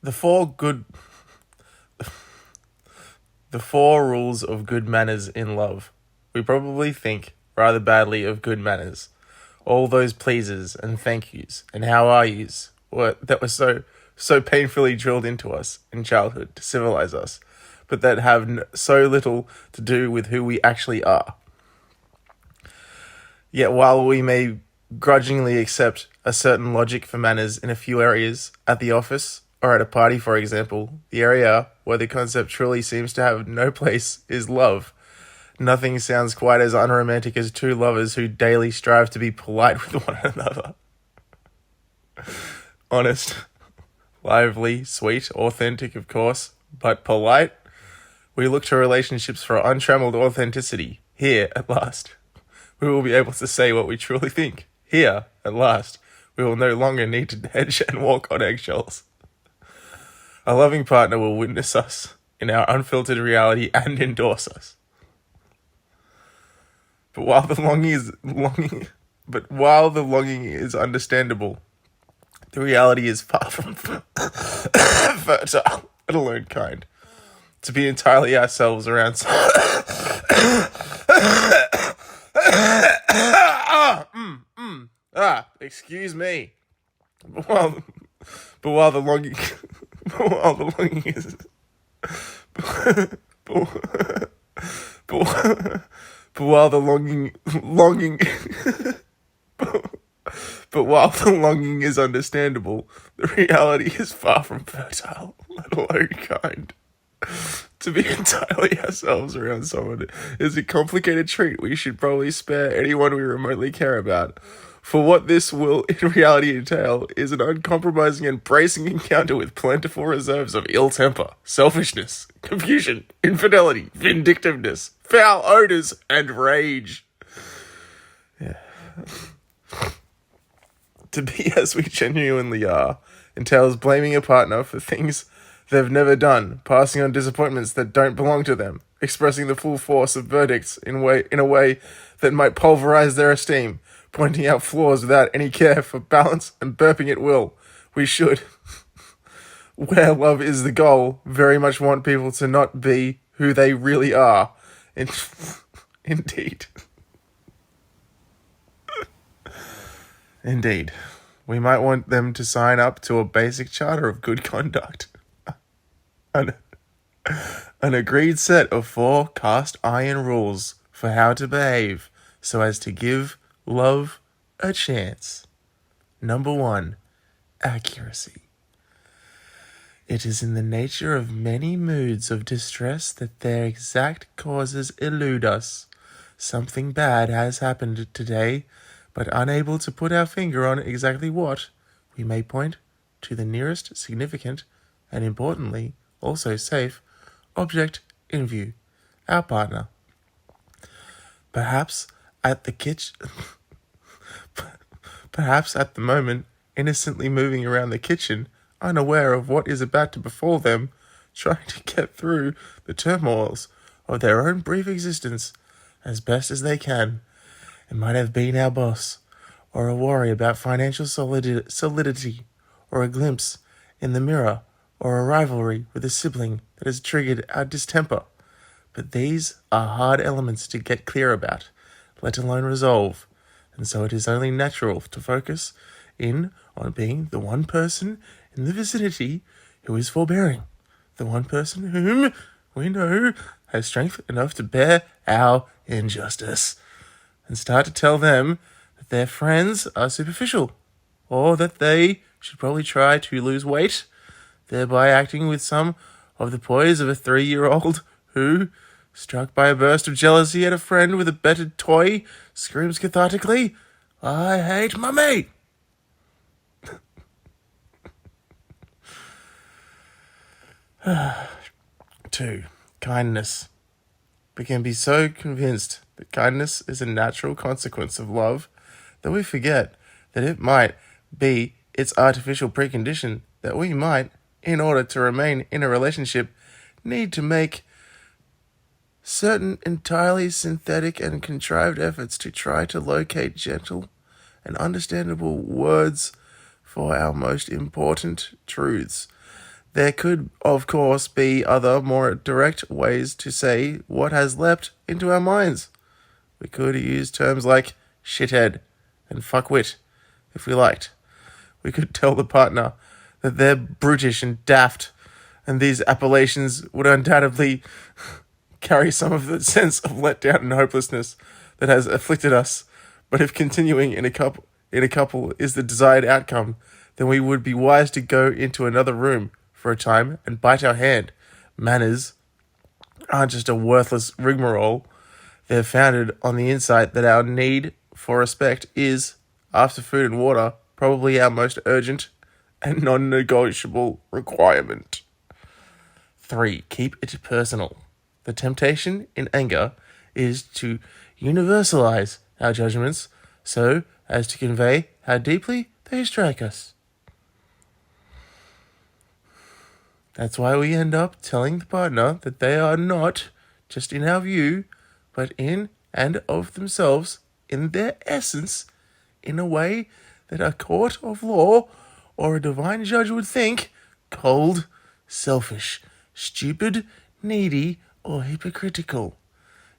The four good the four rules of good manners in love. We probably think rather badly of good manners. All those pleases and thank yous and how are yous that were so painfully drilled into us in childhood to civilize us, but that have so little to do with who we actually are. Yet while we may grudgingly accept a certain logic for manners in a few areas, at the office or at a party, for example, the area where the concept truly seems to have no place is love. Nothing sounds quite as unromantic as two lovers who daily strive to be polite with one another. Honest, lively, sweet, authentic, of course, but polite. We look to relationships for untrammeled authenticity. Here, at last, we will be able to say what we truly think. Here, at last, we will no longer need to hedge and walk on eggshells. A loving partner will witness us in our unfiltered reality and endorse us. But while the longing is understandable, the reality is far from fertile, let alone kind. To be entirely ourselves around excuse me. But while the longing is but while the longing but while the longing is understandable, the reality is far from fertile, let alone kind. To be entirely ourselves around someone is a complicated treat we should probably spare anyone we remotely care about. For what this will in reality entail is an uncompromising and bracing encounter with plentiful reserves of ill temper, selfishness, confusion, infidelity, vindictiveness, foul odors, and rage. Yeah. To be as we genuinely are entails blaming a partner for things they've never done, passing on disappointments that don't belong to them, expressing the full force of verdicts in a way that might pulverize their esteem, pointing out flaws without any care for balance, and burping at will. We should, where love is the goal, very much want people to not be who they really are. Indeed. Indeed. We might want them to sign up to a basic charter of good conduct. An agreed set of 4 cast iron rules for how to behave so as to give love a chance. Number 1, accuracy. It is in the nature of many moods of distress that their exact causes elude us. Something bad has happened today, but unable to put our finger on exactly what, we may point to the nearest significant and, importantly, also safe, object in view, our partner. Perhaps at the moment, innocently moving around the kitchen, unaware of what is about to befall them, trying to get through the turmoils of their own brief existence as best as they can. It might have been our boss, or a worry about financial solidity, or a glimpse in the mirror, or a rivalry with a sibling that has triggered our distemper. But these are hard elements to get clear about, let alone resolve, and so it is only natural to focus in on being the one person in the vicinity who is forbearing, the one person whom we know has strength enough to bear our injustice, and start to tell them that their friends are superficial, or that they should probably try to lose weight, thereby acting with some of the poise of a 3-year-old who, struck by a burst of jealousy at a friend with a better toy, screams cathartically, "I hate mummy!" 2. Kindness. We can be so convinced that kindness is a natural consequence of love that we forget that it might be its artificial precondition, that we might, in order to remain in a relationship, need to make certain entirely synthetic and contrived efforts to try to locate gentle and understandable words for our most important truths. There could, of course, be other, more direct ways to say what has leapt into our minds. We could use terms like shithead and fuckwit if we liked. We could tell the partner that they're brutish and daft, and these appellations would undoubtedly carry some of the sense of letdown and hopelessness that has afflicted us. But if continuing in a couple is the desired outcome, then we would be wise to go into another room for a time and bite our hand. Manners aren't just a worthless rigmarole. They're founded on the insight that our need for respect is, after food and water, probably our most urgent and non-negotiable requirement. 3. Keep it personal. The temptation in anger is to universalize our judgments so as to convey how deeply they strike us. That's why we end up telling the partner that they are not just in our view, but in and of themselves, in their essence, in a way that a court of law or a divine judge would think cold, selfish, stupid, needy, or hypocritical.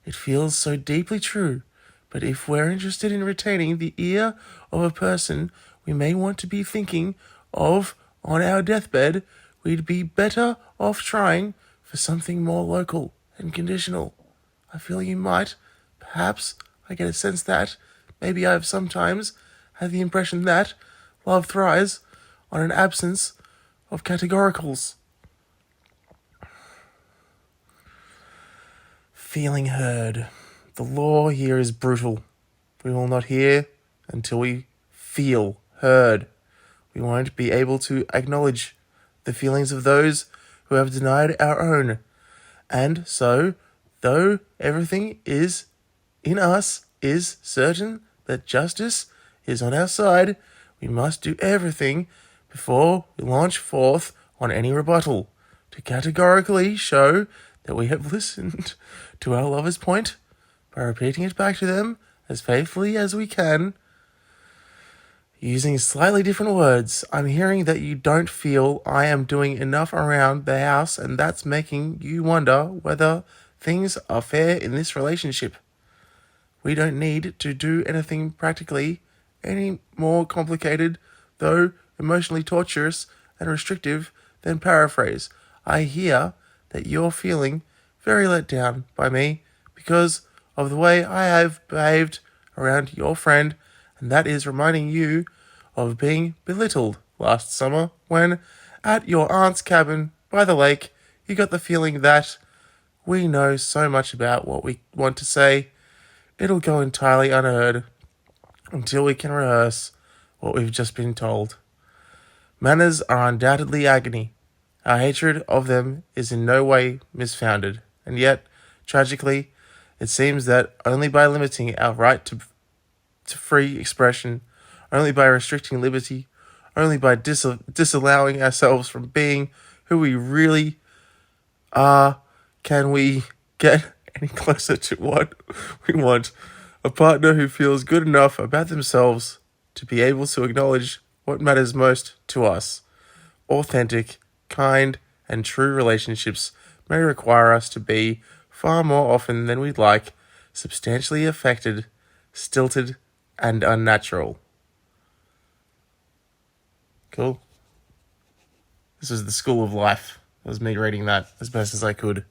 It feels so deeply true, but if we're interested in retaining the ear of a person we may want to be thinking of on our deathbed, we'd be better off trying for something more local and conditional. I feel you might, perhaps, I get a sense that, maybe I've sometimes had the impression that love thrives on an absence of categoricals. Feeling heard. The law here is brutal. We will not hear until we feel heard. We won't be able to acknowledge the feelings of those who have denied our own. And so, though everything is in us is certain that justice is on our side, we must do everything before we launch forth on any rebuttal to categorically show that we have listened to our lover's point by repeating it back to them as faithfully as we can, using slightly different words. I'm hearing that you don't feel I am doing enough around the house, and that's making you wonder whether things are fair in this relationship. We don't need to do anything practically any more complicated, though emotionally torturous and restrictive, than paraphrase. I hear that you're feeling very let down by me because of the way I have behaved around your friend, and that is reminding you of being belittled last summer when, at your aunt's cabin by the lake, you got the feeling that we know so much about what we want to say, it'll go entirely unheard until we can rehearse what we've just been told. Manners are undoubtedly agony. Our hatred of them is in no way misfounded, and yet, tragically, it seems that only by limiting our right to free expression, only by restricting liberty, only by disallowing ourselves from being who we really are, can we get any closer to what we want. A partner who feels good enough about themselves to be able to acknowledge what matters most to us. Authentic, kind, and true relationships may require us to be, far more often than we'd like, substantially affected, stilted, and unnatural. Cool. This is The School of Life. That was me reading that as best as I could.